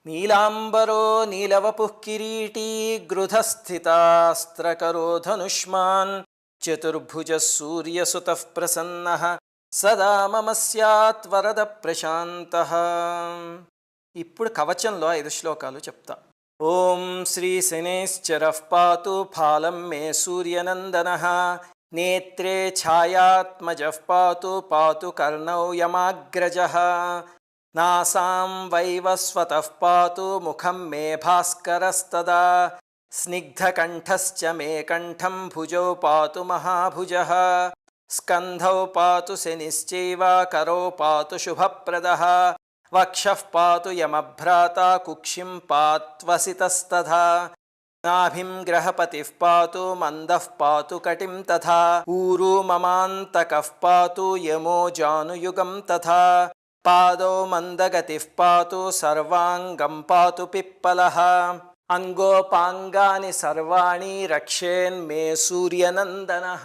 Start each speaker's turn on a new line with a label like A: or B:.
A: నీలాంబరో నీలవపుః కిరీటీ గృధస్థితాస్త్రకరో ధనుష్మాన్ చతుర్భుజः సూర్యసుతః ప్రసన్నः సదా మమ స్యాత్ వరద ప్రశాంతః. ఇప్పుడు కవచంలో 5 శ్లోకాలు చెప్తా. ఓం శ్రీ శనేశ్చరః పాతు ఫాలం మే సూర్యనందనః. నేత్రే ఛాయాత్మజః పాతు పాతు కర్ణౌ యమాగ్రజః. నాసాం వైవస్వతః పాతు ముఖం మే భాస్కరస్తదా. స్నిగ్ధకంఠశ్చ మే కంఠం భుజౌ పాతు మహాభుజః. స్కంధౌ పాతు శనిశ్చైవ కరౌ పాతు శుభప్రదః. వక్షః పాతు యమభ్రాతా కుక్షిం పాత్వసితస్తథా. నాభిం గ్రహపతిః పాతు మందః పాతు కటిం తథా. ఊరు మమాంతకః పాతు యమో జానుయుగం తథా. పాదౌ మందగతిః పాతు సర్వాంగం పాతు పిప్పలః. అంగోపాంగాని సర్వాణి రక్షేన్మే సూర్యనందనః.